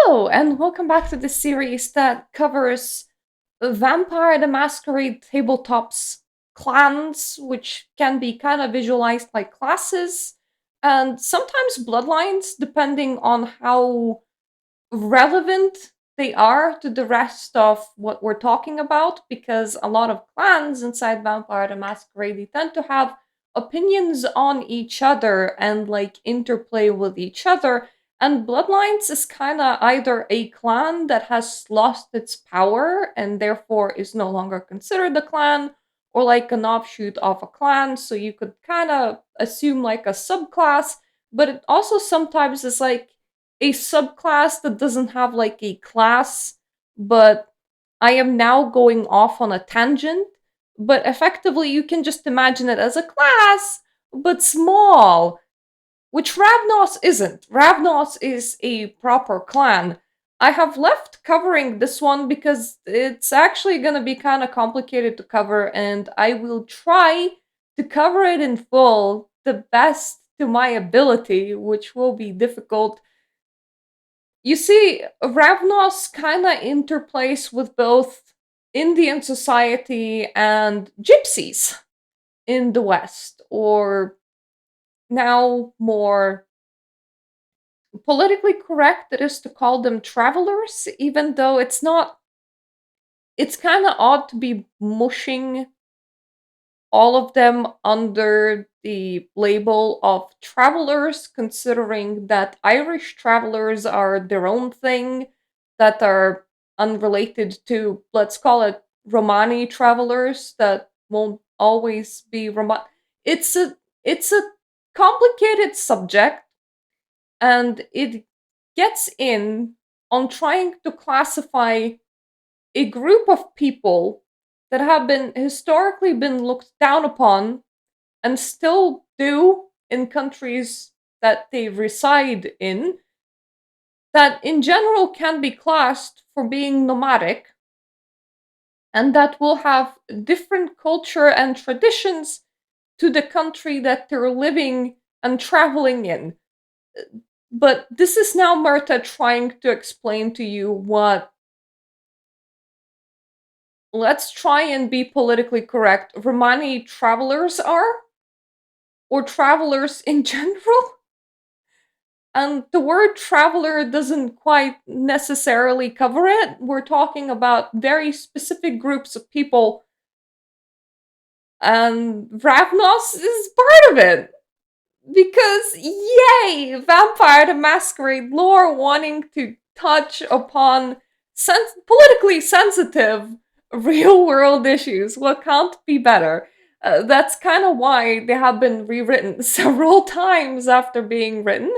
Hello, and welcome back to the series that covers Vampire the Masquerade tabletops clans, which can be kind of visualized like classes, and sometimes bloodlines, depending on how relevant they are to the rest of what we're talking about, because a lot of clans inside Vampire the Masquerade they tend to have opinions on each other and like interplay with each other. And Bloodlines is kind of either a clan that has lost its power and therefore is no longer considered a clan, or like an offshoot of a clan. So you could kind of assume like a subclass, but it also sometimes is like a subclass that doesn't have like a class, but I am now going off on a tangent. But effectively, you can just imagine it as a class, but small, which Ravnos isn't. Ravnos is a proper clan. I have left covering this one because it's actually going to be kind of complicated to cover, and I will try to cover it in full the best to my ability, which will be difficult. You see, Ravnos kind of interplays with both Indian society and gypsies in the West, or now more politically correct it is to call them travelers, even though it's not. It's kind of odd to be mushing all of them under the label of travelers, considering that Irish travelers are their own thing that are unrelated to, let's call it, Romani travelers that won't always be Roman. It's a complicated subject, and it gets in on trying to classify a group of people that have been historically been looked down upon and still do in countries that they reside in, that in general can be classed for being nomadic, and that will have different culture and traditions to the country that they're living and traveling in. But this is now Mirta trying to explain to you what, let's try and be politically correct, Romani travelers are, or travelers in general. And the word traveler doesn't quite necessarily cover it. We're talking about very specific groups of people, and Ravnos is part of it. Because, yay! Vampire the Masquerade lore wanting to touch upon politically sensitive real world issues. What can't be better? That's kind of why they have been rewritten several times after being written,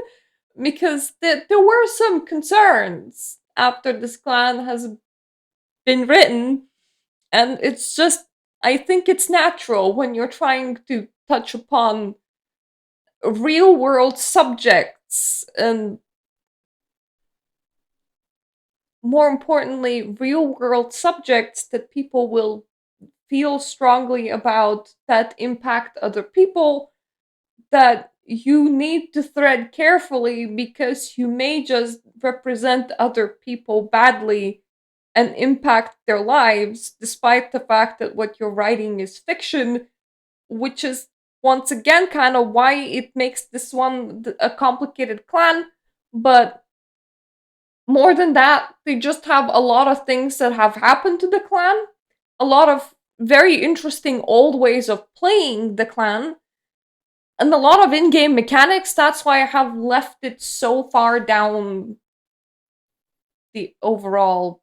because there were some concerns after this clan has been written, and it's just, I think it's natural when you're trying to touch upon real world subjects, and more importantly real world subjects that people will feel strongly about, that impact other people, that you need to thread carefully, because you may just represent other people badly and impact their lives, despite the fact that what you're writing is fiction, which is once again kind of why it makes this one a complicated clan. But more than that, they just have a lot of things that have happened to the clan, a lot of very interesting old ways of playing the clan, and a lot of in-game mechanics. That's why I have left it so far down the overall,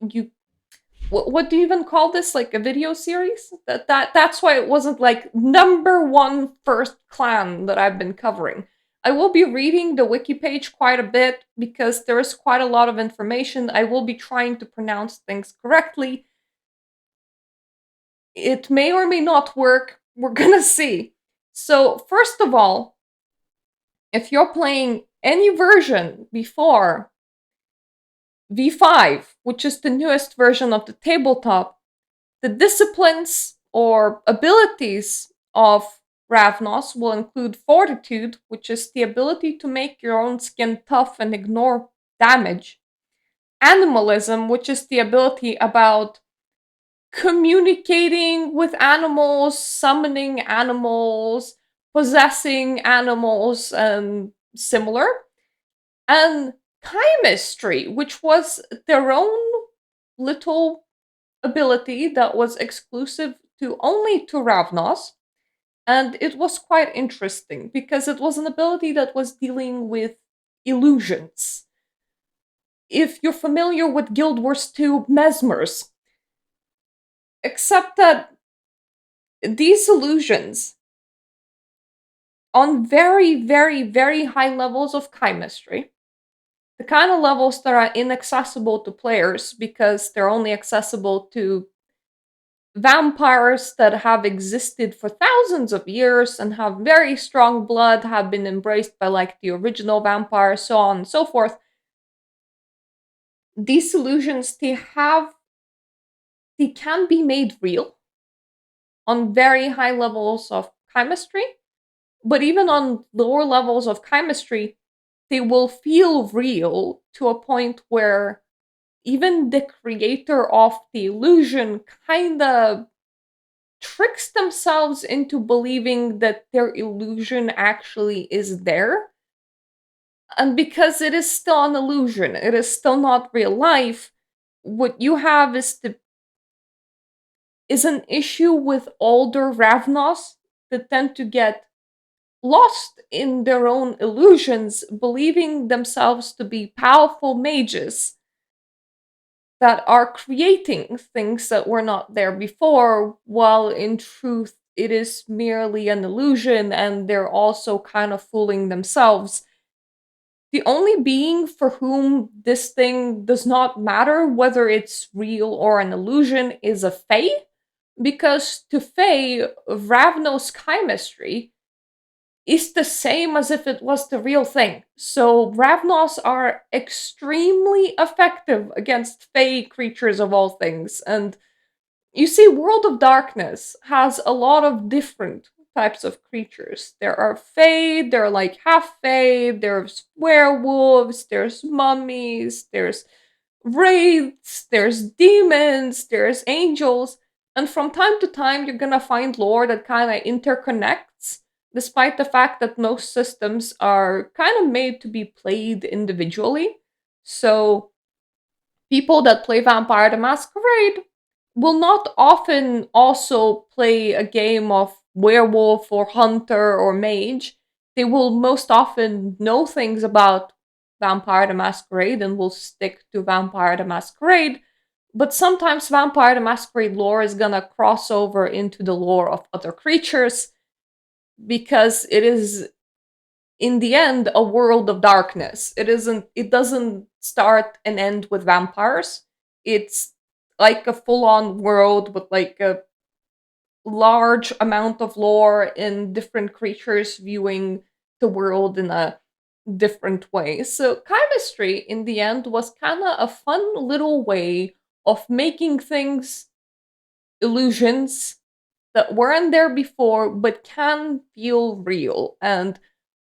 you, what do you even call this, like a video series? That's why it wasn't like number one first clan that I've been covering. I will be reading the wiki page quite a bit because there is quite a lot of information. I will be trying to pronounce things correctly. It may or may not work. We're gonna see. So, first of all, if you're playing any version before V5, which is the newest version of the tabletop, the disciplines or abilities of Ravnos will include fortitude, which is the ability to make your own skin tough and ignore damage. Animalism, which is the ability about communicating with animals, summoning animals, possessing animals, and similar. And chemistry, which was their own little ability that was exclusive to only to Ravnos. And it was quite interesting because it was an ability that was dealing with illusions. If you're familiar with Guild Wars 2 Mesmers, except that these illusions, on very, very, very high levels of chemistry, the kind of levels that are inaccessible to players because they're only accessible to vampires that have existed for thousands of years and have very strong blood, have been embraced by like the original vampire, so on and so forth. These illusions, they can be made real on very high levels of chemistry, but even on lower levels of chemistry, they will feel real to a point where even the creator of the illusion kind of tricks themselves into believing that their illusion actually is there. And because it is still an illusion, it is still not real life, what you have is an issue with older Ravnos that tend to get lost in their own illusions, believing themselves to be powerful mages that are creating things that were not there before, while in truth it is merely an illusion and they're also kind of fooling themselves. The only being for whom this thing does not matter whether it's real or an illusion is a Fae, because to Fae, Ravnos chemistry is the same as if it was the real thing. So Ravnos are extremely effective against Fae creatures of all things. And you see, World of Darkness has a lot of different types of creatures. There are Fae, there are like half Fae, there's werewolves, there's mummies, there's wraiths, there's demons, there's angels. And from time to time, you're gonna find lore that kind of interconnects, despite the fact that most systems are kind of made to be played individually. So, people that play Vampire the Masquerade will not often also play a game of werewolf or hunter or mage. They will most often know things about Vampire the Masquerade and will stick to Vampire the Masquerade. But sometimes Vampire the Masquerade lore is gonna cross over into the lore of other creatures because it is in the end a world of darkness. It doesn't start and end with vampires. It's like a full-on world with like a large amount of lore and different creatures viewing the world in a different way. So chemistry in the end was kind of a fun little way of making things illusions that weren't there before but can feel real. And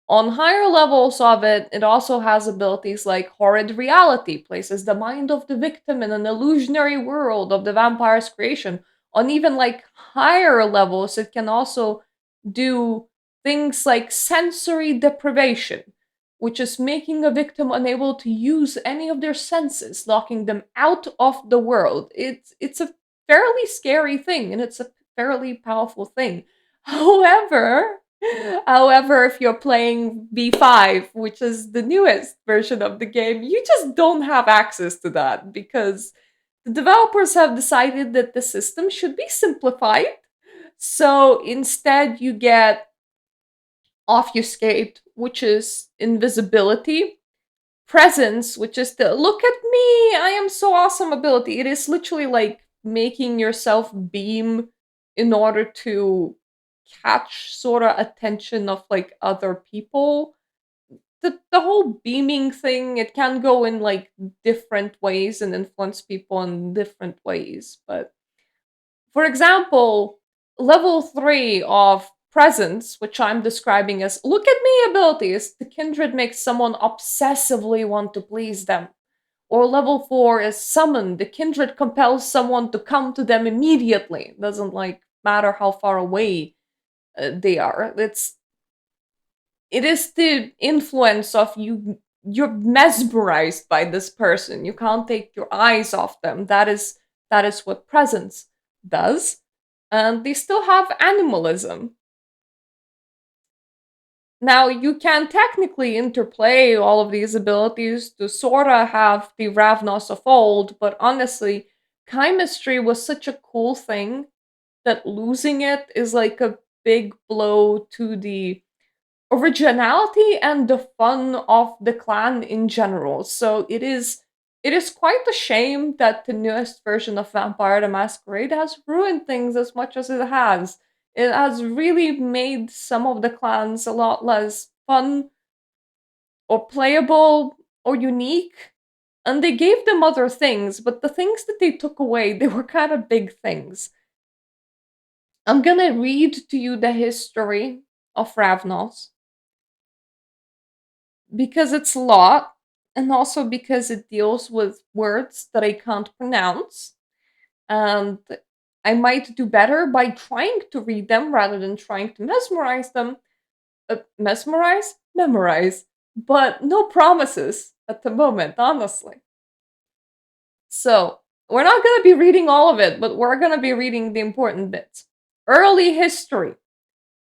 on higher levels of it, it also has abilities like horrid reality, places the mind of the victim in an illusionary world of the vampire's creation. On even like higher levels, it can also do things like sensory deprivation, which is making a victim unable to use any of their senses, locking them out of the world. It's a fairly scary thing and it's a fairly powerful thing. However, However, if you're playing V5, which is the newest version of the game, you just don't have access to that because the developers have decided that the system should be simplified. So instead, you get obfuscate, which is invisibility, presence, which is the look at me, I am so awesome ability. It is literally like making yourself beam in order to catch sort of attention of like other people. The whole beaming thing, it can go in like different ways and influence people in different ways. But for example, level 3 of presence, which I'm describing as look at me abilities, the kindred makes someone obsessively want to please them. Or level 4 is summon, the kindred compels someone to come to them immediately. It doesn't like matter how far away they are. It is the influence of you. You're mesmerized by this person. You can't take your eyes off them. That is what presence does. And they still have animalism. Now, you can technically interplay all of these abilities to sorta have the Ravnos of old, but honestly, chemistry was such a cool thing that losing it is like a big blow to the originality and the fun of the clan in general. So it is quite a shame that the newest version of Vampire the Masquerade has ruined things as much as it has. It has really made some of the clans a lot less fun or playable or unique. And they gave them other things, but the things that they took away, they were kind of big things. I'm gonna read to you the history of Ravnos because it's a lot, and also because it deals with words that I can't pronounce. And I might do better by trying to read them rather than trying to mesmerize them. Mesmerize? Memorize. But no promises at the moment, honestly. So, we're not going to be reading all of it, but we're going to be reading the important bits. Early history.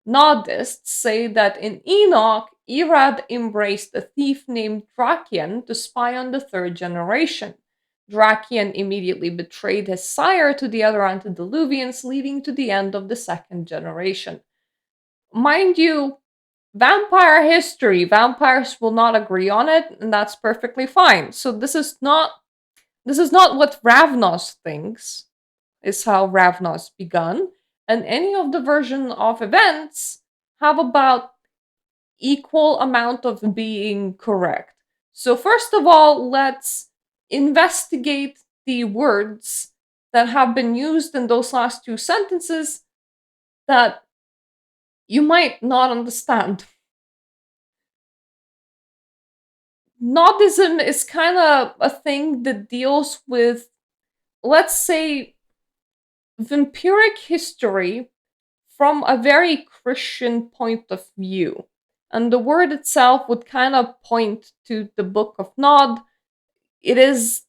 Nodists say that in Enoch, Irad embraced a thief named Drakian to spy on the third generation. Drakian immediately betrayed his sire to the other antediluvians, leading to the end of the second generation. Mind you, vampire history, vampires will not agree on it, and that's perfectly fine. So this is not what Ravnos thinks, is how Ravnos begun, and any of the version of events have about equal amount of being correct. So first of all, let's investigate the words that have been used in those last two sentences that you might not understand. Nodism is kind of a thing that deals with, let's say, vampiric history from a very Christian point of view. And the word itself would kind of point to the Book of Nod. It is,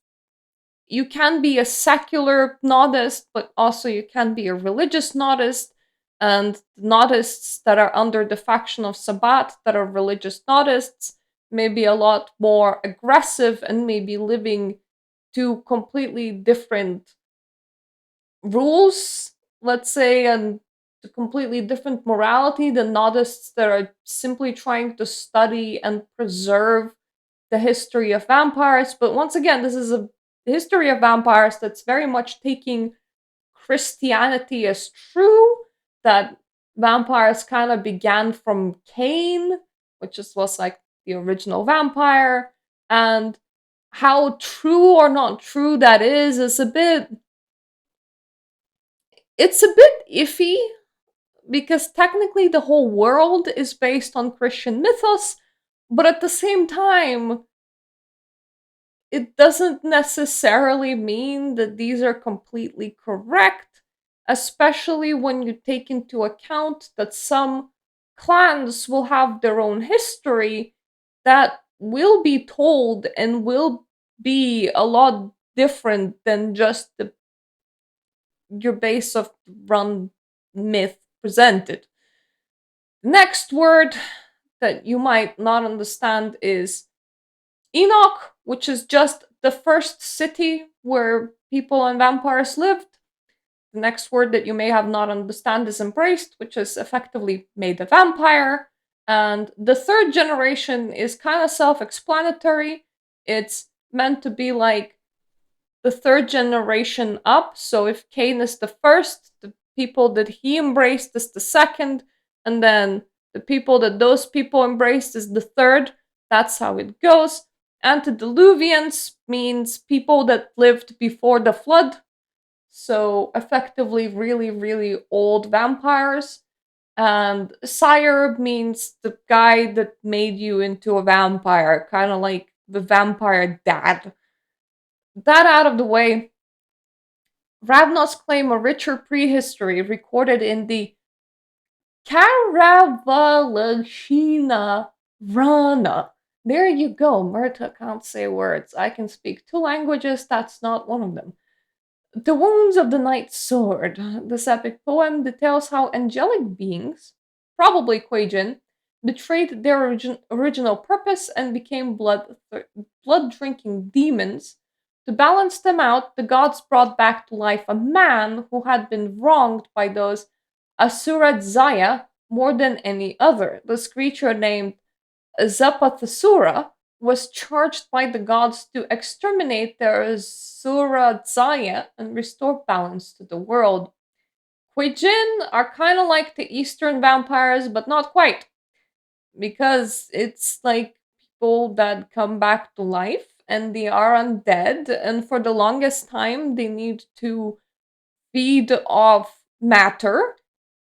you can be a secular Nodist, but also you can be a religious Nodist. And Nodists that are under the faction of Sabbat, that are religious Nodists, may be a lot more aggressive and maybe living to completely different rules, let's say, and to completely different morality than Nodists that are simply trying to study and preserve the history of vampires. But once again, this is a history of vampires that's very much taking Christianity as true, that vampires kind of began from Cain, which was like the original vampire, and how true or not true that is a bit, it's a bit iffy, because technically the whole world is based on Christian mythos, but at the same time, it doesn't necessarily mean that these are completely correct, especially when you take into account that some clans will have their own history that will be told and will be a lot different than just your base of run myth presented. Next word that you might not understand is Enoch, which is just the first city where people and vampires lived. The next word that you may have not understand is embraced, which is effectively made a vampire. And the third generation is kind of self-explanatory. It's meant to be like the third generation up. So if Cain is the first, the people that he embraced is the second, and then the people that those people embraced is the third. That's how it goes. Antediluvians means people that lived before the flood. So effectively really, really old vampires. And sire means the guy that made you into a vampire, kind of like the vampire dad. That out of the way, Ravnos claim a richer prehistory recorded in the Karavalashina Rana. There you go. Mirta can't say words. I can speak two languages, that's not one of them. The Wounds of the Knight's Sword. This epic poem details how angelic beings, probably Quajin, betrayed their original purpose and became blood drinking demons. To balance them out, the gods brought back to life a man who had been wronged by those Asura Zaya more than any other. This creature named Zapathasura was charged by the gods to exterminate their Asura Zaya and restore balance to the world. Kuijin are kind of like the Eastern vampires, but not quite, because it's like people that come back to life and they are undead, and for the longest time, they need to feed off matter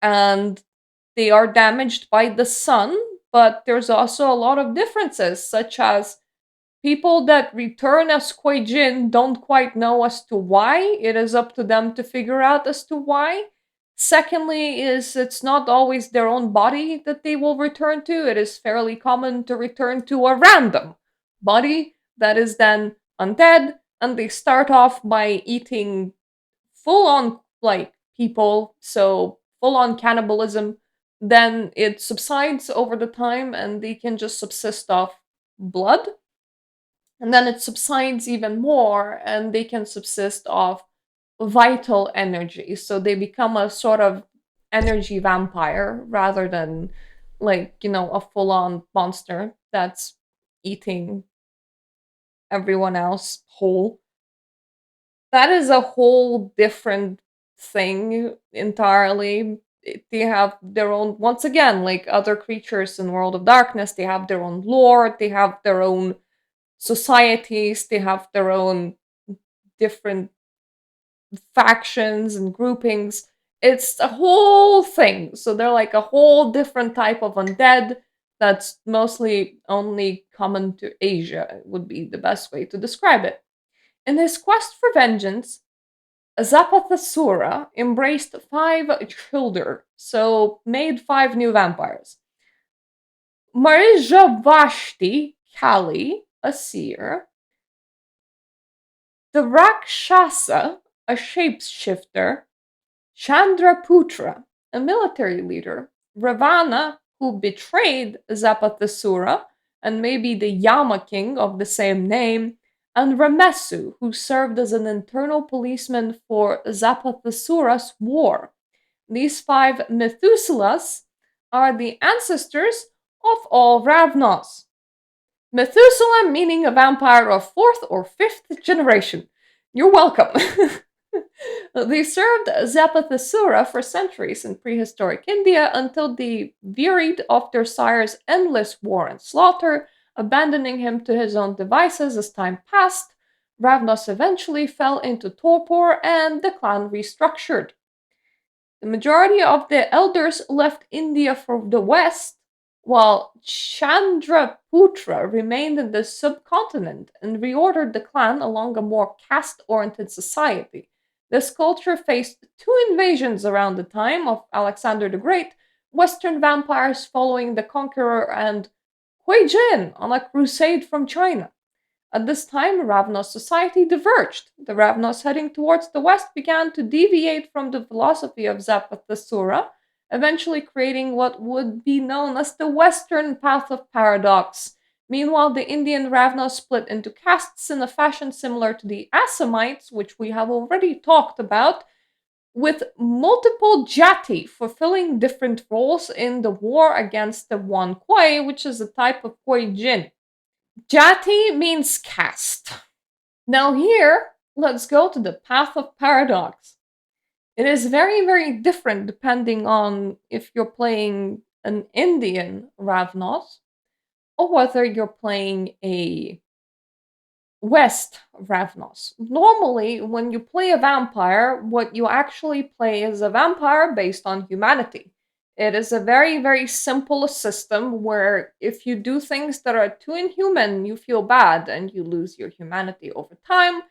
and they are damaged by the sun, but there's also a lot of differences, such as people that return as Kuei-jin don't quite know as to why. It is up to them to figure out as to why. Secondly, is it's not always their own body that they will return to. It is fairly common to return to a random body that is then undead, and they start off by eating full on like people, so full on cannibalism. Then it subsides over the time and they can just subsist off blood. And then it subsides even more and they can subsist off vital energy. So they become a sort of energy vampire rather than a full on monster that's eating everyone else whole. That is a whole different thing entirely. They have their own, once again, like other creatures in World of Darkness, they have their own lore, they have their own societies, they have their own different factions and groupings. It's a whole thing. So they're like a whole different type of undead that's mostly only common to Asia, would be the best way to describe it. In his quest for vengeance, Zapathasura embraced 5 children, so made 5 new vampires. Marijavashti, Kali, a seer, the Rakshasa, a shapeshifter, Chandraputra, a military leader, Ravana, who betrayed Zapathasura and may be the Yama king of the same name, and Ramesu, who served as an internal policeman for Zapathasura's war. These 5 Methuselahs are the ancestors of all Ravnos. Methuselah meaning a vampire of 4th or 5th generation. You're welcome. They served Zapathasura for centuries in prehistoric India until they wearied of their sire's endless war and slaughter, abandoning him to his own devices as time passed. Ravnos eventually fell into torpor and the clan restructured. The majority of the elders left India for the west, while Chandraputra remained in the subcontinent and reordered the clan along a more caste oriented society. This culture faced 2 invasions around the time of Alexander the Great, Western vampires following the conqueror, and Hui Jin on a crusade from China. At this time, Ravnos society diverged. The Ravnos heading towards the west began to deviate from the philosophy of Zapathasura, eventually creating what would be known as the Western Path of Paradox. Meanwhile, the Indian Ravnos split into castes in a fashion similar to the Assamites, which we have already talked about, with multiple jati fulfilling different roles in the war against the one Koi, which is a type of Koi Jin. Jati means caste. Now, here, let's go to the path of paradox. It is very, very different depending on if you're playing an Indian Ravnos or whether you're playing a West Ravnos. Normally, when you play a vampire, what you actually play is a vampire based on humanity. It is a very, very simple system where if you do things that are too inhuman, you feel bad and you lose your humanity over time.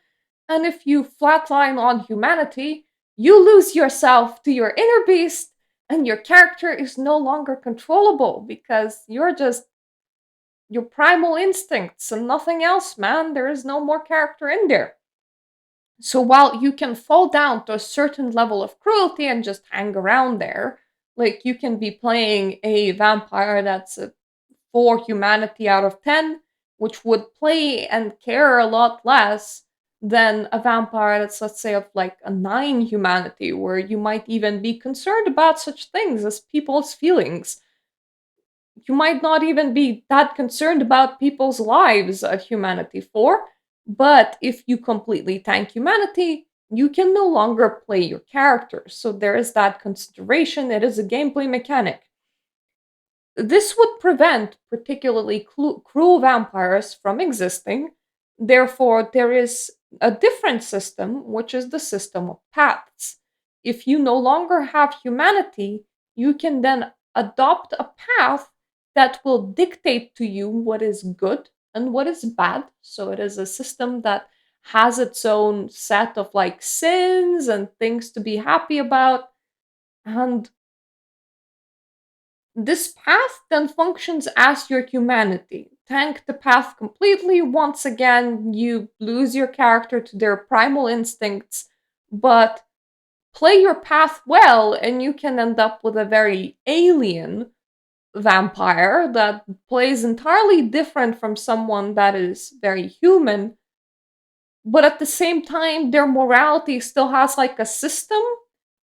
And if you flatline on humanity, you lose yourself to your inner beast and your character is no longer controllable because you're just your primal instincts and nothing else, man. There is no more character in there. So while you can fall down to a certain level of cruelty and just hang around there, like you can be playing a vampire that's a 4 humanity out of 10, which would play and care a lot less than a vampire that's, let's say, of like a 9 humanity, where you might even be concerned about such things as people's feelings. You might not even be that concerned about people's lives at humanity 4, but if you completely tank humanity, you can no longer play your character. So there is that consideration. It is a gameplay mechanic. This would prevent particularly cruel vampires from existing. Therefore, there is a different system, which is the system of paths. If you no longer have humanity, you can then adopt a path that will dictate to you what is good and what is bad. So it is a system that has its own set of like sins and things to be happy about. And this path then functions as your humanity. Tank the path completely, once again, you lose your character to their primal instincts, but play your path well, and you can end up with a very alien vampire that plays entirely different from someone that is very human, but at the same time, their morality still has like a system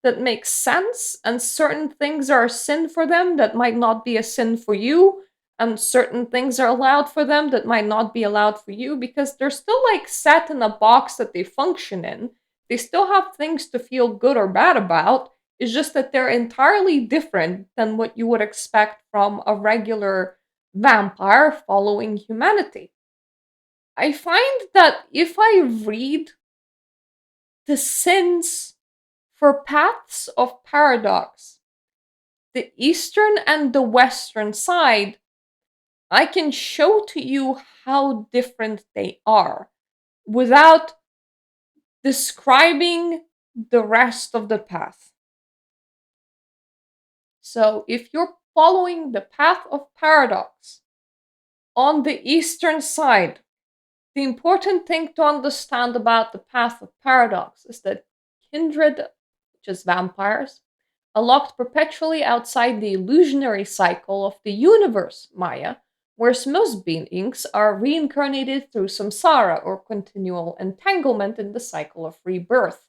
that makes sense, and certain things are a sin for them that might not be a sin for you, and certain things are allowed for them that might not be allowed for you because they're still like set in a box that they function in. They still have things to feel good or bad about. It's just that they're entirely different than what you would expect from a regular vampire following humanity. I find that if I read the sins for paths of paradox, the eastern and the western side, I can show to you how different they are without describing the rest of the path. So if you're following the path of paradox on the eastern side, the important thing to understand about the path of paradox is that kindred, which is vampires, are locked perpetually outside the illusionary cycle of the universe, Maya, whereas most beings are reincarnated through samsara or continual entanglement in the cycle of rebirth.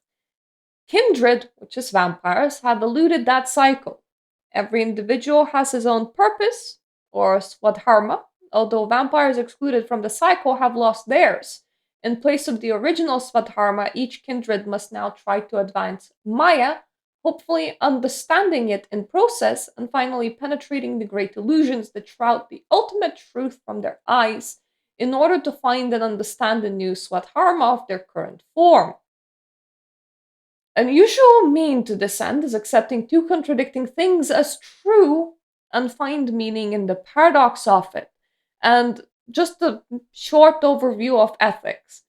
Kindred, which is vampires, have eluded that cycle. Every individual has his own purpose, or swadharma, although vampires excluded from the cycle have lost theirs. In place of the original swadharma, each kindred must now try to advance Maya, hopefully understanding it in process and finally penetrating the great illusions that shroud the ultimate truth from their eyes in order to find and understand the new swadharma of their current form. An usual mean to descend is accepting two contradicting things as true and find meaning in the paradox of it. And just a short overview of ethics.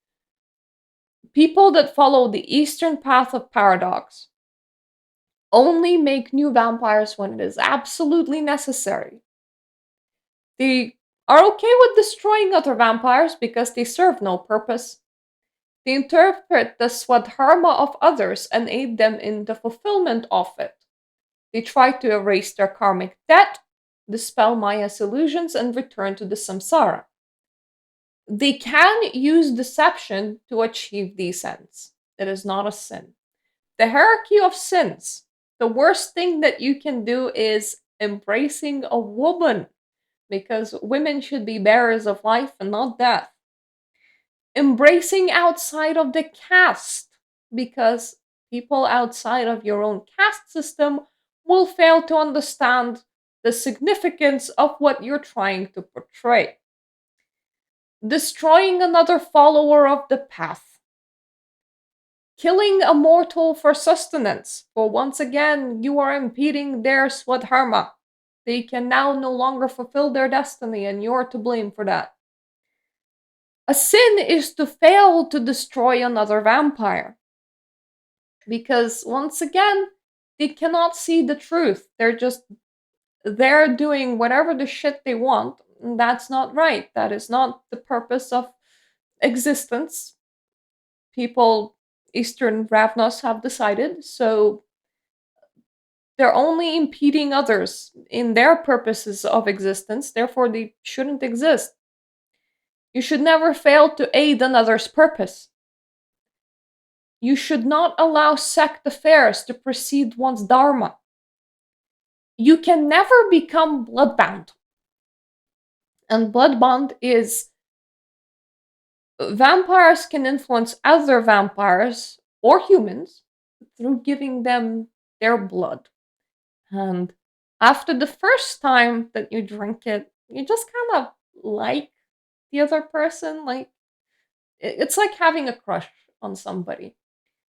People that follow the Eastern path of paradox only make new vampires when it is absolutely necessary. They are okay with destroying other vampires because they serve no purpose. They interpret the swadharma of others and aid them in the fulfillment of it. They try to erase their karmic debt, dispel Maya's illusions, and return to the samsara. They can use deception to achieve these ends. It is not a sin. The hierarchy of sins. The worst thing that you can do is embracing a woman, because women should be bearers of life and not death. Embracing outside of the caste, because people outside of your own caste system will fail to understand the significance of what you're trying to portray. Destroying another follower of the path. Killing a mortal for sustenance, for once again, you are impeding their swadharma. They can now no longer fulfill their destiny, and you're to blame for that. A sin is to fail to destroy another vampire. Because once again, they cannot see the truth. They're doing whatever the shit they want. And that's not right. That is not the purpose of existence. People, Eastern Ravnos, have decided. So they're only impeding others in their purposes of existence, therefore, they shouldn't exist. You should never fail to aid another's purpose. You should not allow sect affairs to precede one's dharma. You can never become bloodbound. And bloodbond is vampires can influence other vampires or humans through giving them their blood. And after the first time that you drink it, you just kind of like the other person. Like, it's like having a crush on somebody.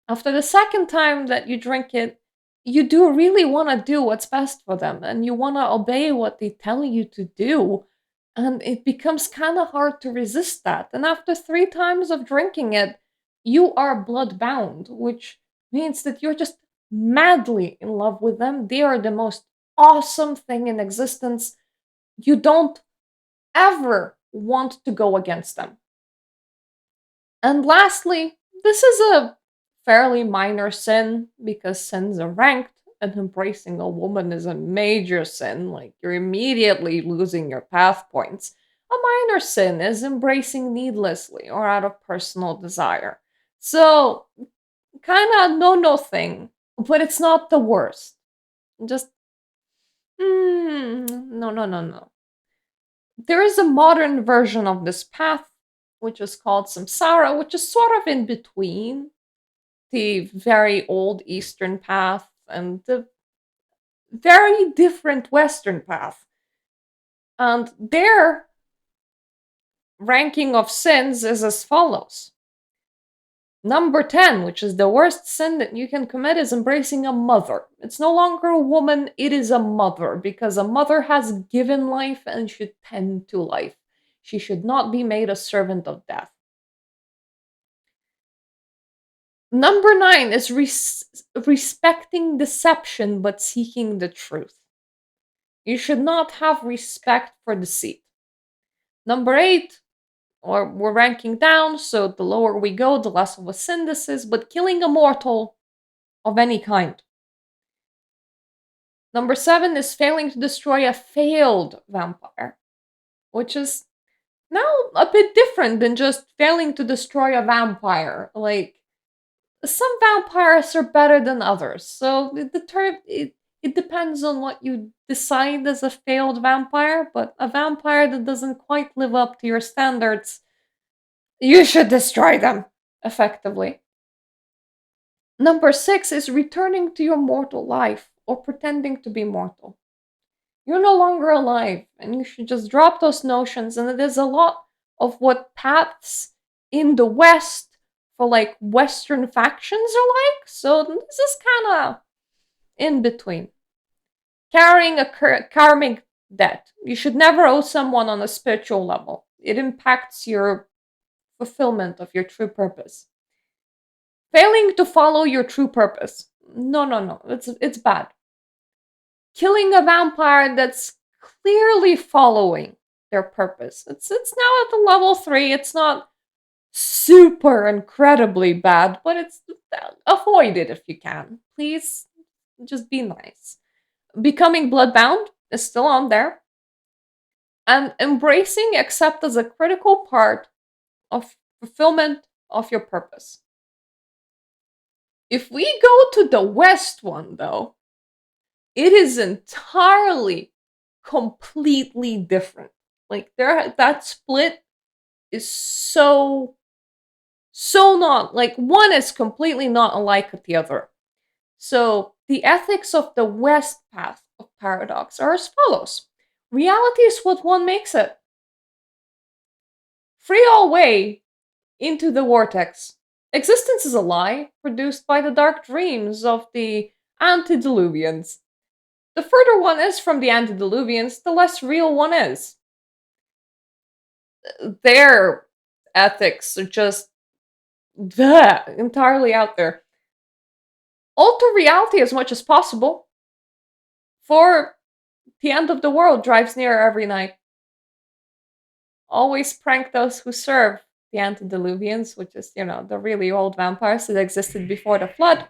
After the second time that you drink it, you do really want to do what's best for them and you want to obey what they tell you to do. And it becomes kind of hard to resist that. And after 3 times of drinking it, you are blood-bound, which means that you're just madly in love with them. They are the most awesome thing in existence. You don't ever want to go against them. And lastly, this is a fairly minor sin because sins are ranked, and embracing a woman is a major sin. Like, you're immediately losing your path points. A minor sin is embracing needlessly or out of personal desire. So, kind of no thing, but it's not the worst. Just, no. There is a modern version of this path, which is called samsara, which is sort of in between the very old Eastern path and the very different Western path. And their ranking of sins is as follows. Number 10, which is the worst sin that you can commit, is embracing a mother. It's no longer a woman, it is a mother, because a mother has given life and should tend to life. She should not be made a servant of death. Number 9 is respecting deception but seeking the truth. You should not have respect for deceit. Number 8, or we're ranking down, so the lower we go, the less of a sin this is, but killing a mortal of any kind. Number 7 is failing to destroy a failed vampire, which is now a bit different than just failing to destroy a vampire. Like, some vampires are better than others, so it depends on what you decide as a failed vampire, but a vampire that doesn't quite live up to your standards, you should destroy them, effectively. Number 6 is returning to your mortal life or pretending to be mortal. You're no longer alive, and you should just drop those notions, and it is a lot of what paths in the West for like Western factions are like, so this is kind of in between. Carrying a karmic debt. You should never owe someone on a spiritual level. It impacts your fulfillment of your true purpose. Failing to follow your true purpose. No. It's bad. Killing a vampire that's clearly following their purpose. It's now at the level 3. It's not super incredibly bad, but it's avoid it if you can. Please, just be nice. Becoming bloodbound is still on there. And embracing accept as a critical part of fulfillment of your purpose. If we go to the West one, though, it is entirely, completely different. Like, that split is so not, like, one is completely not alike with the other. So the ethics of the West path of paradox are as follows. Reality is what one makes it. Free all way into the vortex. Existence is a lie produced by the dark dreams of the antediluvians. The further one is from the antediluvians, the less real one is. Their ethics are just entirely out there. Alter reality as much as possible, for the end of the world drives near every night. Always prank those who serve the antediluvians, which is, the really old vampires that existed before the flood,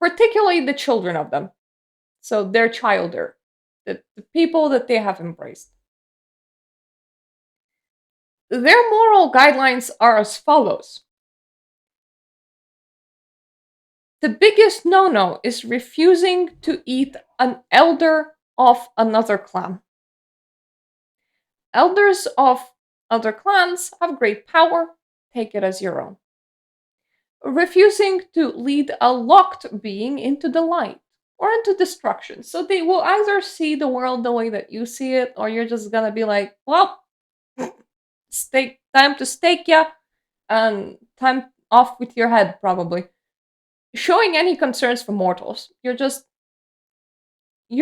particularly the children of them. So their childer, the people that they have embraced. Their moral guidelines are as follows. The biggest no no is refusing to eat an elder of another clan. Elders of other clans have great power, take it as your own. Refusing to lead a locked being into the light or into destruction. So they will either see the world the way that you see it, or you're just gonna be like, well, time to stake ya, and time off with your head, probably. Showing any concerns for mortals. You're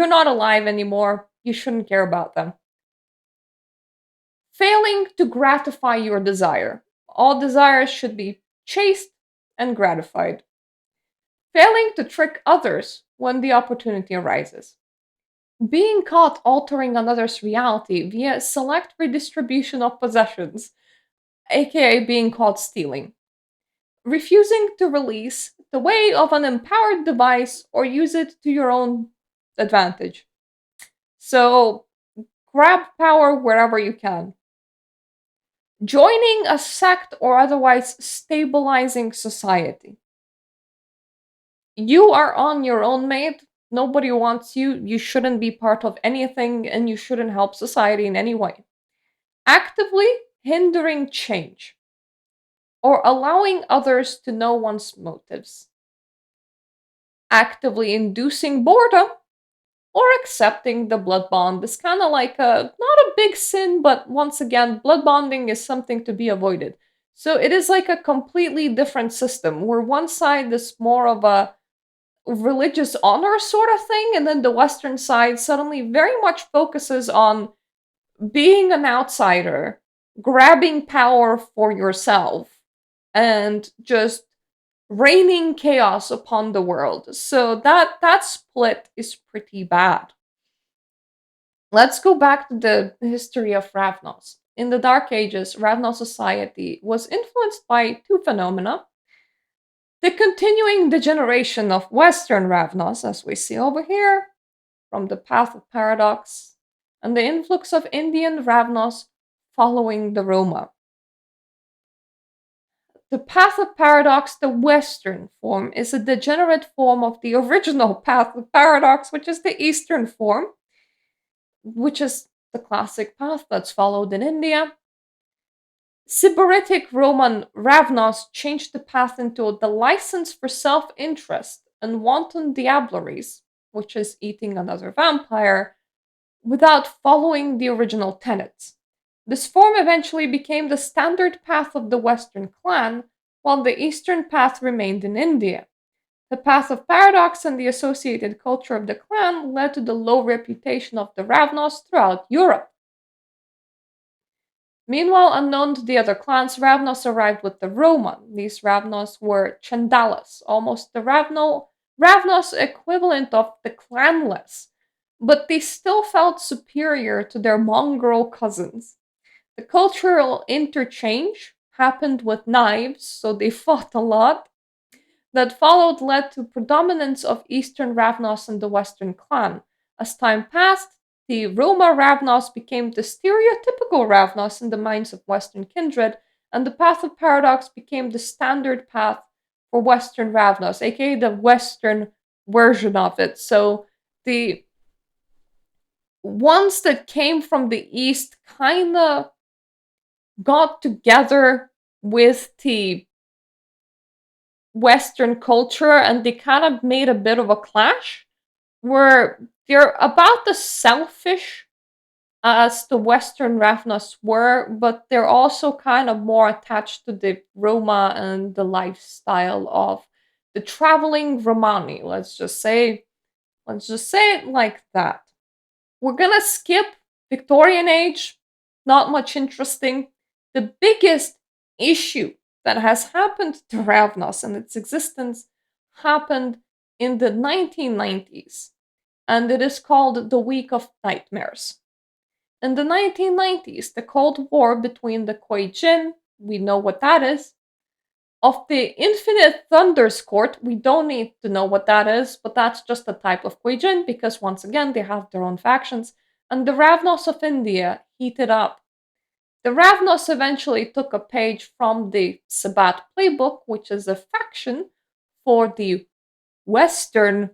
not alive anymore. You shouldn't care about them. Failing to gratify your desire. All desires should be chased and gratified. Failing to trick others when the opportunity arises. Being caught altering another's reality via select redistribution of possessions, aka being caught stealing. Refusing to release the way of an empowered device or use it to your own advantage. So, grab power wherever you can. Joining a sect or otherwise stabilizing society. You are on your own, mate. Nobody wants you. You shouldn't be part of anything, and you shouldn't help society in any way. Actively hindering change or allowing others to know one's motives. Actively inducing boredom or accepting the blood bond is kind of like not a big sin, but once again, blood bonding is something to be avoided. So it is like a completely different system where one side is more of a religious honor sort of thing, and then the Western side suddenly very much focuses on being an outsider, grabbing power for yourself, and just raining chaos upon the world. So that split is pretty bad. Let's go back to the history of Ravnos. In the Dark Ages, Ravnos society was influenced by two phenomena: the continuing degeneration of Western Ravnos, as we see over here, from the path of paradox, and the influx of Indian Ravnos following the Roma. The path of paradox, the Western form, is a degenerate form of the original path of paradox, which is the Eastern form, which is the classic path that's followed in India. Sybaritic Roman Ravnos changed the path into the license for self interest and wanton diableries, which is eating another vampire, without following the original tenets. This form eventually became the standard path of the Western clan, while the Eastern path remained in India. The path of paradox and the associated culture of the clan led to the low reputation of the Ravnos throughout Europe. Meanwhile, unknown to the other clans, Ravnos arrived with the Roman. These Ravnos were Chandalas, almost the Ravnos equivalent of the clanless, but they still felt superior to their mongrel cousins. The cultural interchange happened with knives, so they fought a lot. That followed led to predominance of Eastern Ravnos in the Western clan. As time passed, the Roma Ravnos became the stereotypical Ravnos in the minds of Western kindred, and the path of paradox became the standard path for Western Ravnos, aka the Western version of it. So the ones that came from the East kind of got together with the Western culture and they kind of made a bit of a clash where they're about the selfish as the Western Ravnos were, but they're also kind of more attached to the Roma and the lifestyle of the traveling Romani. Let's just say it like that. We're gonna skip Victorian age, not much interesting. The biggest issue that has happened to Ravnos and its existence happened in the 1990s, and it is called the Week of Nightmares. In the 1990s, the Cold War between the Kuei-jin, we know what that is, of the Infinite Thunder's Court, we don't need to know what that is, but that's just a type of Kuei-jin because once again they have their own factions, and the Ravnos of India heated up. The Ravnos eventually took a page from the Sabbat playbook, which is a faction for the Western,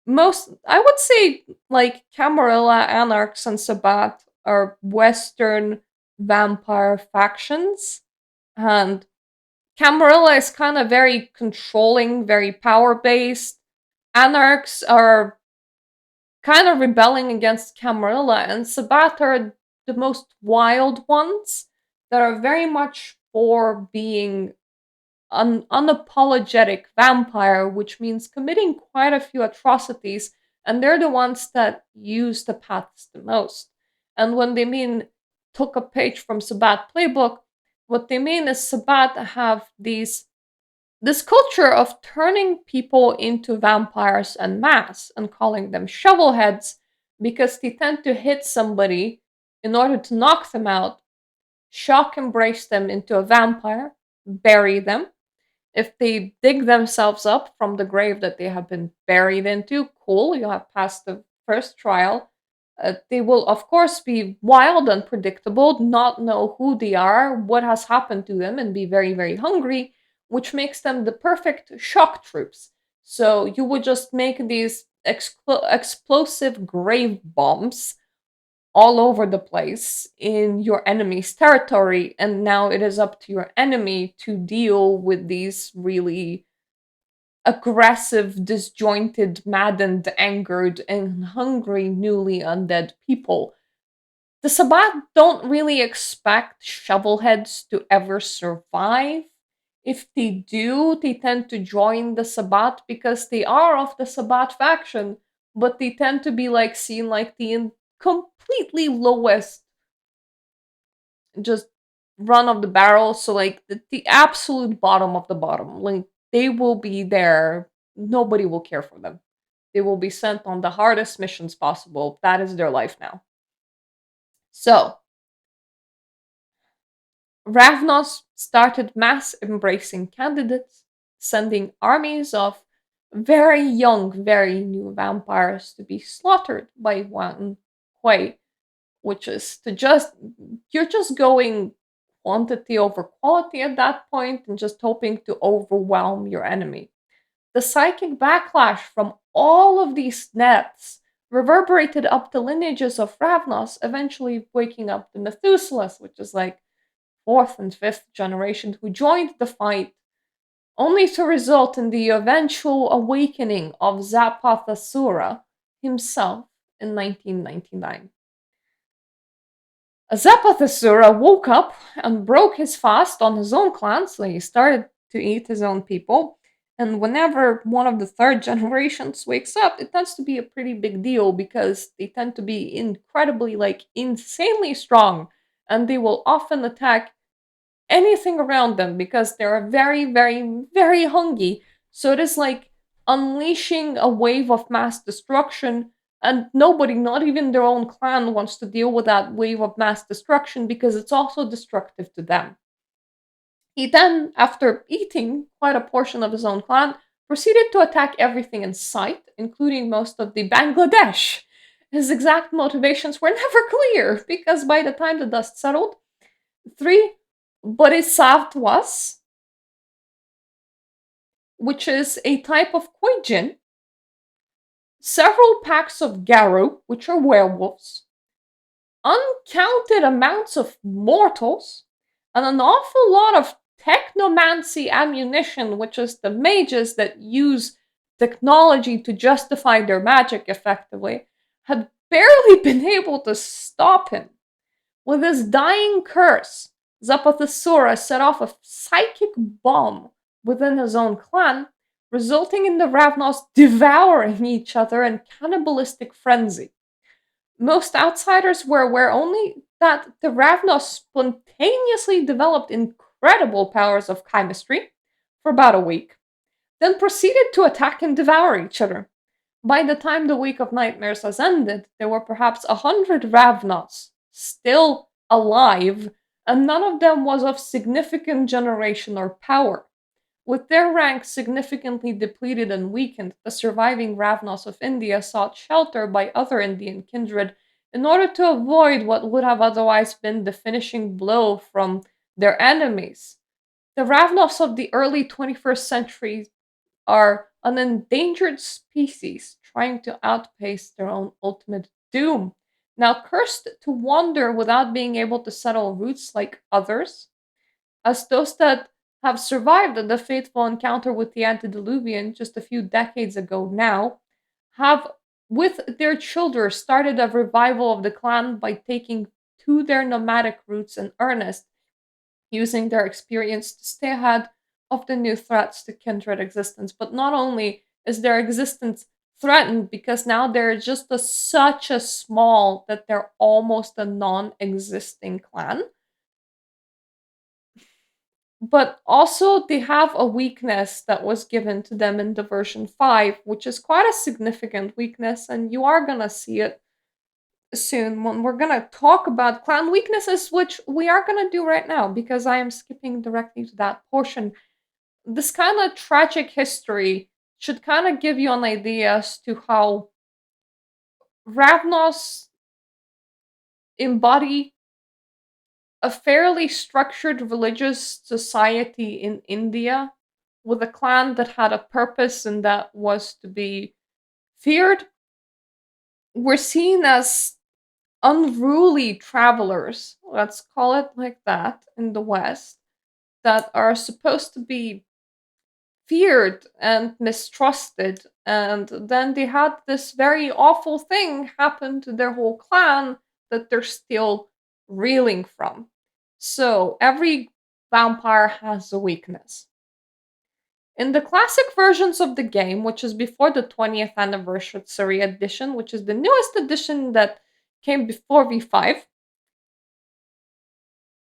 most, I would say, like Camarilla, Anarchs, and Sabbat are Western vampire factions. And Camarilla is kind of very controlling, very power based. Anarchs are kind of rebelling against Camarilla, and Sabbat are the most wild ones that are very much for being an unapologetic vampire, which means committing quite a few atrocities, and they're the ones that use the paths the most. And when they mean took a page from Sabbat playbook, what they mean is Sabbat have this culture of turning people into vampires en masse and calling them shovelheads because they tend to hit somebody in order to knock them out, shock embrace them into a vampire, bury them. If they dig themselves up from the grave that they have been buried into, cool, you have passed the first trial. They will, of course, be wild and predictable, not know who they are, what has happened to them, and be very, very hungry, which makes them the perfect shock troops. So you would just make these explosive grave bombs all over the place in your enemy's territory, and now it is up to your enemy to deal with these really aggressive, disjointed, maddened, angered, and hungry newly undead people. The Sabbat don't really expect shovelheads to ever survive. If they do, they tend to join the Sabbat because they are of the Sabbat faction, but they tend to be like seen like the completely lowest, just run of the barrel. So like the absolute bottom of the bottom. Like they will be there. Nobody will care for them. They will be sent on the hardest missions possible. That is their life now. So Ravnos started mass embracing candidates, sending armies of very young, very new vampires to be slaughtered by one Hui, which is to just, you're just going quantity over quality at that point and just hoping to overwhelm your enemy. The psychic backlash from all of these nets reverberated up the lineages of Ravnos, eventually waking up the Methuselahs, which is like fourth and fifth generation, who joined the fight, only to result in the eventual awakening of Zapathasura himself in 1999. Zapathasura woke up and broke his fast on his own clan, so he started to eat his own people. And whenever one of the third generations wakes up, it tends to be a pretty big deal because they tend to be incredibly, like, insanely strong. And they will often attack anything around them because they're very, very, very hungry. So it is like unleashing a wave of mass destruction, and nobody, not even their own clan, wants to deal with that wave of mass destruction because it's also destructive to them. He then, after eating quite a portion of his own clan, proceeded to attack everything in sight, including most of the Bangladesh. His exact motivations were never clear because by the time the dust settled, three bodhisattvas, which is a type of Kuei-jin, several packs of Garu, which are werewolves, uncounted amounts of mortals, and an awful lot of technomancy ammunition, which is the mages that use technology to justify their magic effectively, had barely been able to stop him. With his dying curse, Zapathasaurus set off a psychic bomb within his own clan, resulting in the Ravnos devouring each other in cannibalistic frenzy. Most outsiders were aware only that the Ravnos spontaneously developed incredible powers of chemistry for about a week, then proceeded to attack and devour each other. By the time the week of nightmares has ended, there were perhaps 100 Ravnos still alive, and none of them was of significant generation or power. With their ranks significantly depleted and weakened, the surviving Ravnos of India sought shelter by other Indian kindred in order to avoid what would have otherwise been the finishing blow from their enemies. The Ravnos of the early 21st century are an endangered species trying to outpace their own ultimate doom. Now, cursed to wander without being able to settle roots like others, as those that have survived the fateful encounter with the antediluvian just a few decades ago now, have, with their children, started a revival of the clan by taking to their nomadic roots in earnest, using their experience to stay ahead of the new threats to kindred existence. But not only is their existence threatened because now they're just such a small that they're almost a non-existing clan, but also they have a weakness that was given to them in the version 5, which is quite a significant weakness, and you are gonna see it soon when we're gonna talk about clan weaknesses, which we are gonna do right now because I am skipping directly to that portion. This kind of tragic history should kind of give you an idea as to how Ravnos embody a fairly structured religious society in India with a clan that had a purpose and that was to be feared. Were seen as unruly travelers, let's call it like that, in the West, that are supposed to be feared and mistrusted. And then they had this very awful thing happen to their whole clan that they're still reeling from. So every vampire has a weakness. In the classic versions of the game, which is before the 20th anniversary edition, which is the newest edition that came before V5,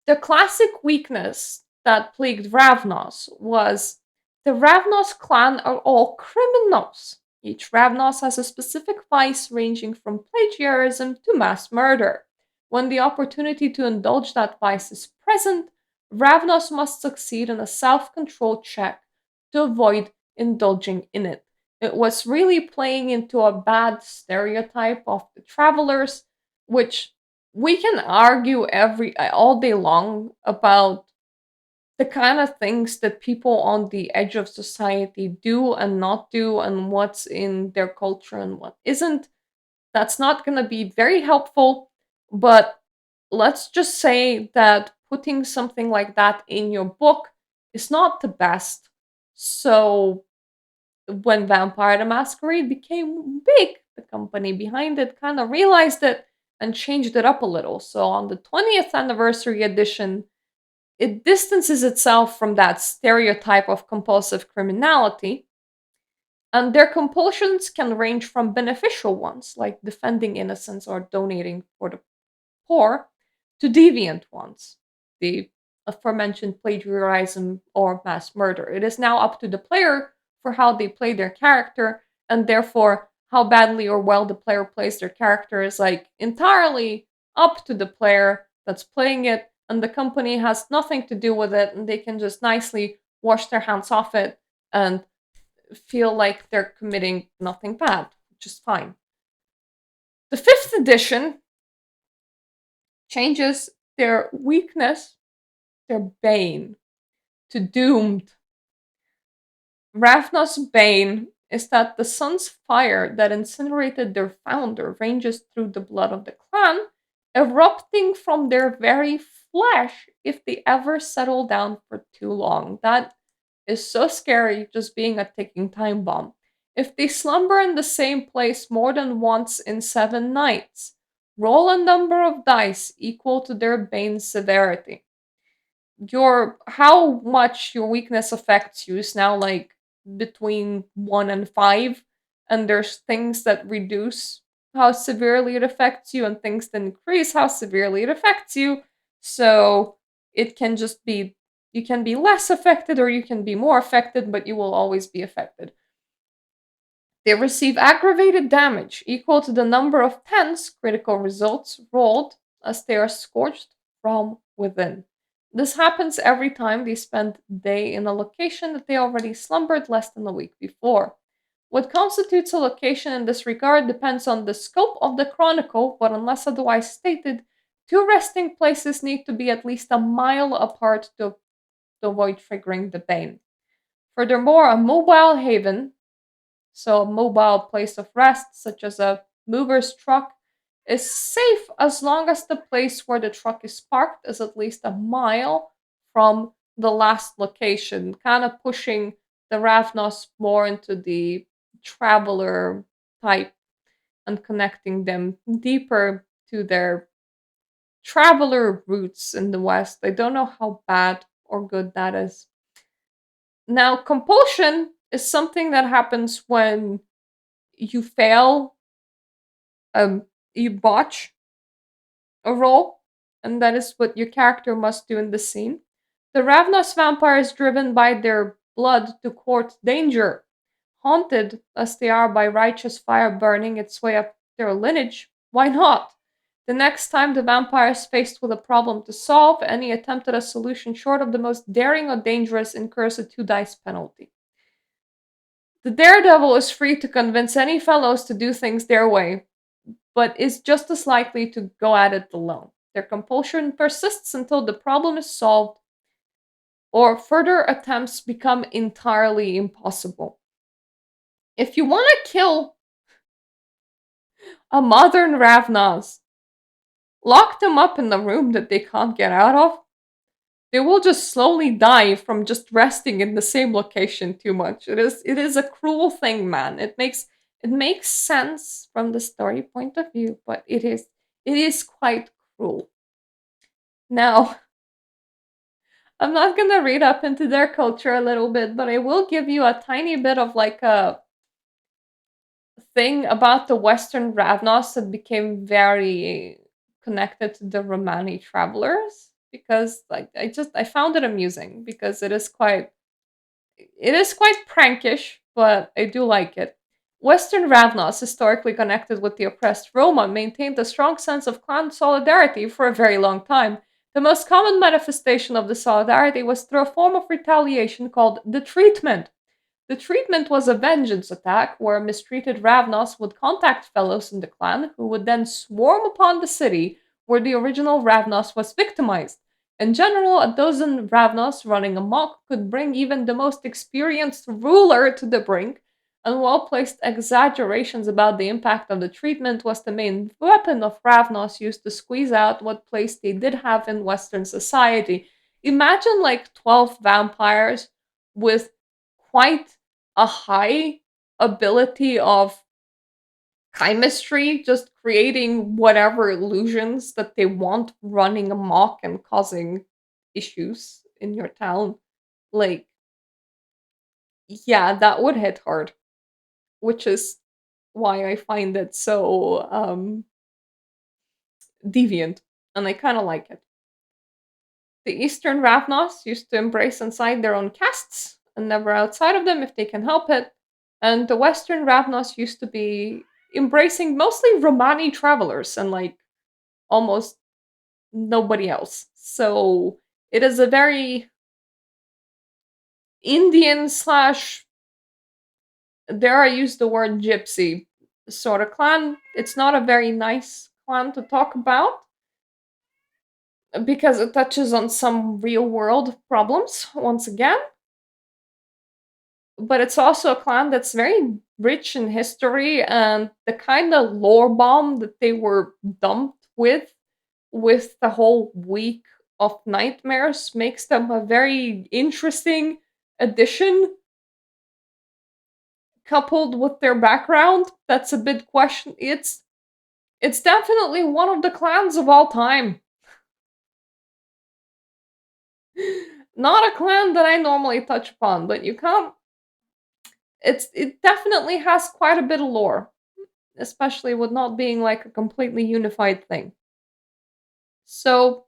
the classic weakness that plagued Ravnos was the Ravnos clan are all criminals. Each Ravnos has a specific vice ranging from plagiarism to mass murder. When the opportunity to indulge that vice is present, Ravnos must succeed in a self control check to avoid indulging in it. It was really playing into a bad stereotype of the travelers, which we can argue every all day long about the kind of things that people on the edge of society do and not do and what's in their culture and what isn't. That's not going to be very helpful, but let's just say that putting something like that in your book is not the best. So when Vampire the Masquerade became big, the company behind it kind of realized it and changed it up a little. So on the 20th anniversary edition, it distances itself from that stereotype of compulsive criminality, and their compulsions can range from beneficial ones, like defending innocence or donating for the poor, to deviant ones, the aforementioned plagiarism or mass murder. It is now up to the player for how they play their character, and therefore how badly or well the player plays their character is like entirely up to the player that's playing it, and the company has nothing to do with it, and they can just nicely wash their hands off it and feel like they're committing nothing bad, which is fine. The 5th edition changes their weakness, their bane, to doomed. Ravnos' bane is that the sun's fire that incinerated their founder ranges through the blood of the clan, erupting from their very flesh if they ever settle down for too long. That is so scary, just being a ticking time bomb. If they slumber in the same place more than once in 7 nights, roll a number of dice equal to their bane severity. Your how much your weakness affects you is now like between 1 and 5, and there's things that reduce how severely it affects you and things that increase how severely it affects you. So it can just be, you can be less affected or you can be more affected, but you will always be affected. They receive aggravated damage equal to the number of tense critical results rolled as they are scorched from within. This happens every time they spend a day in a location that they already slumbered less than a week before. What constitutes a location in this regard depends on the scope of the chronicle, but unless otherwise stated, two resting places need to be at least a mile apart to avoid triggering the bane. Furthermore, a mobile haven, so a mobile place of rest, such as a mover's truck, is safe as long as the place where the truck is parked is at least a mile from the last location, kind of pushing the Ravnos more into the traveler type and connecting them deeper to their traveler roots in the West. I don't know how bad or good that is. Now, compulsion is something that happens when you fail, you botch a roll, and that is what your character must do in the scene. The Ravnos vampire is driven by their blood to court danger, haunted as they are by righteous fire burning its way up their lineage. Why not? The next time the vampire is faced with a problem to solve, any attempt at a solution short of the most daring or dangerous incurs a 2 dice penalty. The daredevil is free to convince any fellows to do things their way, but is just as likely to go at it alone. Their compulsion persists until the problem is solved or further attempts become entirely impossible. If you want to kill a modern Ravnas, lock them up in the room that they can't get out of. They will just slowly die from just resting in the same location too much. It is a cruel thing, man. It makes sense from the story point of view, but it is quite cruel. Now, I'm not gonna read up into their culture a little bit, but I will give you a tiny bit of like a thing about the Western Ravnos that became very connected to the Romani travelers, because like I found it amusing because it is quite prankish, but I do like it. Western Ravnos, historically connected with the oppressed Roma, maintained a strong sense of clan solidarity for a very long time. The most common manifestation of the solidarity was through a form of retaliation called the treatment. The treatment was a vengeance attack where mistreated Ravnos would contact fellows in the clan who would then swarm upon the city where the original Ravnos was victimized. In general, a dozen Ravnos running amok could bring even the most experienced ruler to the brink, and well placed exaggerations about the impact of the treatment was the main weapon of Ravnos used to squeeze out what place they did have in Western society. Imagine like 12 vampires with quite a high ability of chemistry, just creating whatever illusions that they want, running amok and causing issues in your town. Like, yeah, that would hit hard, which is why I find it so deviant, and I kind of like it. The Eastern Ravnos used to embrace inside their own castes and never outside of them if they can help it. And the Western Ravnos used to be embracing mostly Romani travelers and like almost nobody else. So it is a very Indian slash, dare I use the word gypsy sort of clan. It's not a very nice clan to talk about because it touches on some real world problems once again. But it's also a clan that's very rich in history, and the kind of lore bomb that they were dumped with the whole week of nightmares makes them a very interesting addition, coupled with their background, that's a big question. It's definitely one of the clans of all time. Not a clan that I normally touch upon, but you can't. It definitely has quite a bit of lore, especially with not being like a completely unified thing. So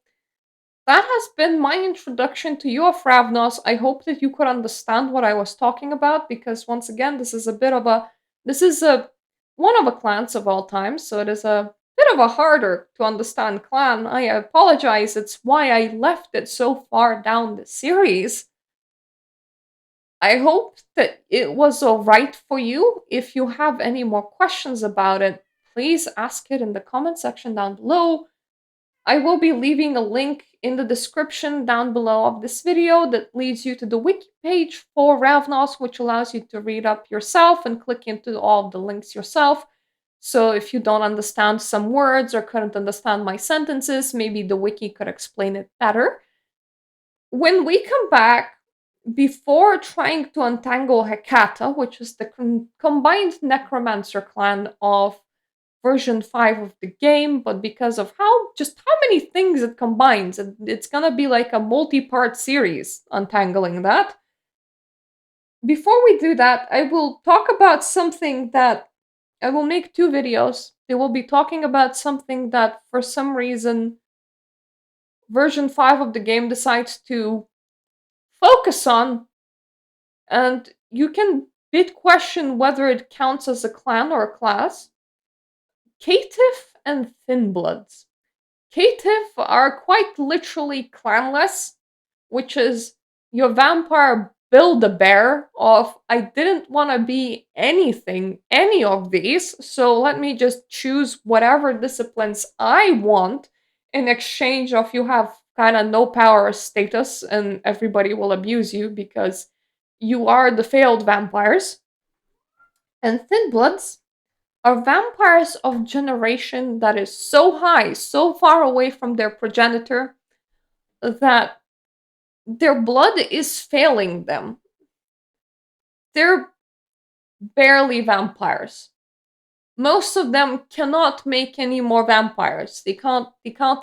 that has been my introduction to you of Ravnos. I hope that you could understand what I was talking about because once again, this is a one of the clans of all time, so it is a bit of a harder to understand clan. I apologize. It's why I left it so far down the series. I hope that it was alright for you. If you have any more questions about it, please ask it in the comment section down below. I will be leaving a link in the description down below of this video that leads you to the wiki page for Ravnos, which allows you to read up yourself and click into all of the links yourself. So if you don't understand some words or couldn't understand my sentences, maybe the wiki could explain it better. When we come back, before trying to untangle Hecata, which is the combined necromancer clan of version 5 of the game, but because of how many things it combines, it's gonna be like a multi-part series untangling that. Before we do that, I will talk about something that I will make two videos. They will be talking about something that for some reason version 5 of the game decides to focus on, and you can bit question whether it counts as a clan or a class. Caitiff and Thinbloods. Caitiff are quite literally clanless, which is your vampire Build-A-Bear of I didn't want to be any of these, so let me just choose whatever disciplines I want in exchange of you have kind of no power status and everybody will abuse you because you are the failed vampires. And Thinbloods are vampires of generation that is so high, so far away from their progenitor, that their blood is failing them. They're barely vampires. Most of them cannot make any more vampires. They can't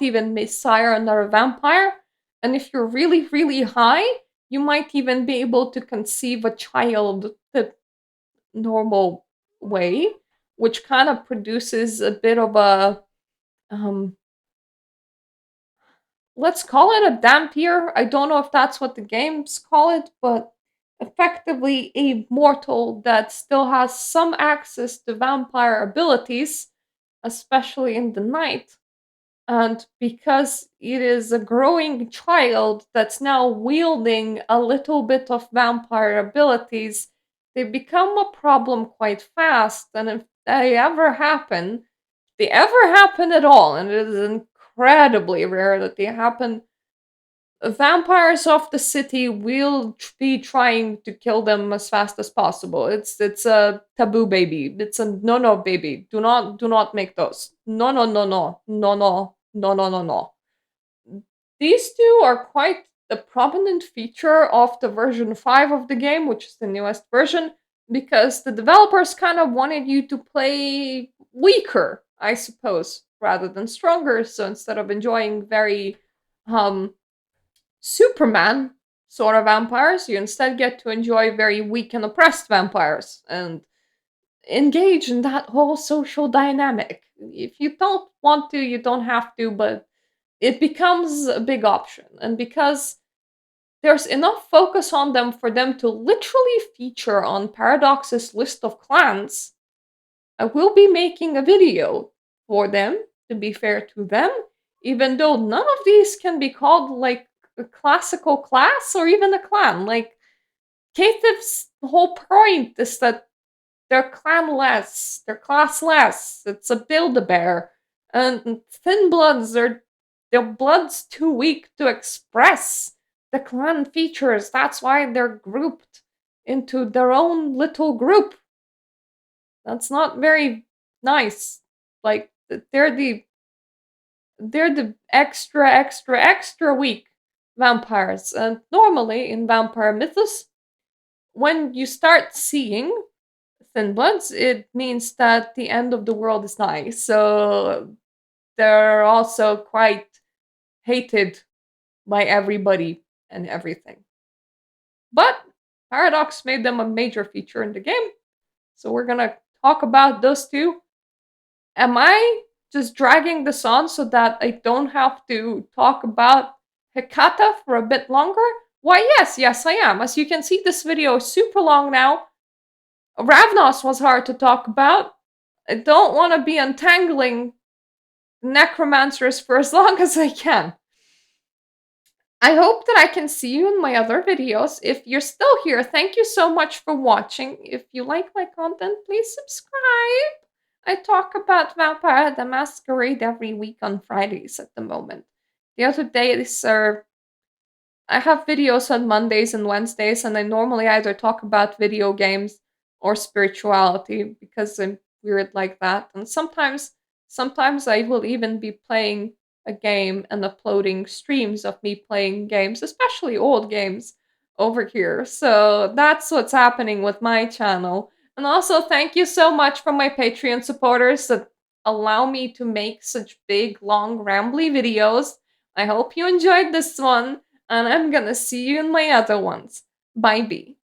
even sire another vampire. And if you're really, really high, you might even be able to conceive a child the normal way, which kind of produces a bit of a um let's call it a dampier. I don't know if that's what the games call it, but effectively a mortal that still has some access to vampire abilities, especially in the night. And because it is a growing child that's now wielding a little bit of vampire abilities, they become a problem quite fast. And if they ever happen at all, and it is incredibly rare that they happen, vampires of the city will be trying to kill them as fast as possible. It's a taboo baby. It's a no baby. Do not make those. No. These two are quite a prominent feature of the version 5 of the game, which is the newest version, because the developers kind of wanted you to play weaker, I suppose, rather than stronger. So instead of enjoying very Superman sort of vampires, you instead get to enjoy very weak and oppressed vampires and engage in that whole social dynamic. If you don't want to, you don't have to, but it becomes a big option. And because there's enough focus on them for them to literally feature on Paradox's list of clans, I will be making a video for them, to be fair to them, even though none of these can be called like a classical class or even a clan. Like, Caitiff's whole point is that they're clanless, they're classless, it's a Build-A-Bear. And Thinbloods are their blood's too weak to express the clan features. That's why they're grouped into their own little group. That's not very nice. Like they're the extra weak vampires. And normally in vampire mythos, when you start seeing thin bloods, it means that the end of the world is nigh. So they're also quite hated by everybody and everything. But Paradox made them a major feature in the game. So we're gonna talk about those two. Am I just dragging this on so that I don't have to talk about Hecata for a bit longer? Why, yes, I am. As you can see, this video is super long now. Ravnos was hard to talk about. I don't want to be untangling necromancers for as long as I can. I hope that I can see you in my other videos. If you're still here, thank you so much for watching. If you like my content, please subscribe. I talk about Vampire the Masquerade every week on Fridays at the moment. The other days are I have videos on Mondays and Wednesdays, and I normally either talk about video games or spirituality because I'm weird like that. And sometimes I will even be playing a game and uploading streams of me playing games, especially old games over here. So that's what's happening with my channel. And also thank you so much for my Patreon supporters that allow me to make such big, long, rambly videos. I hope you enjoyed this one and I'm gonna see you in my other ones. Bye, B.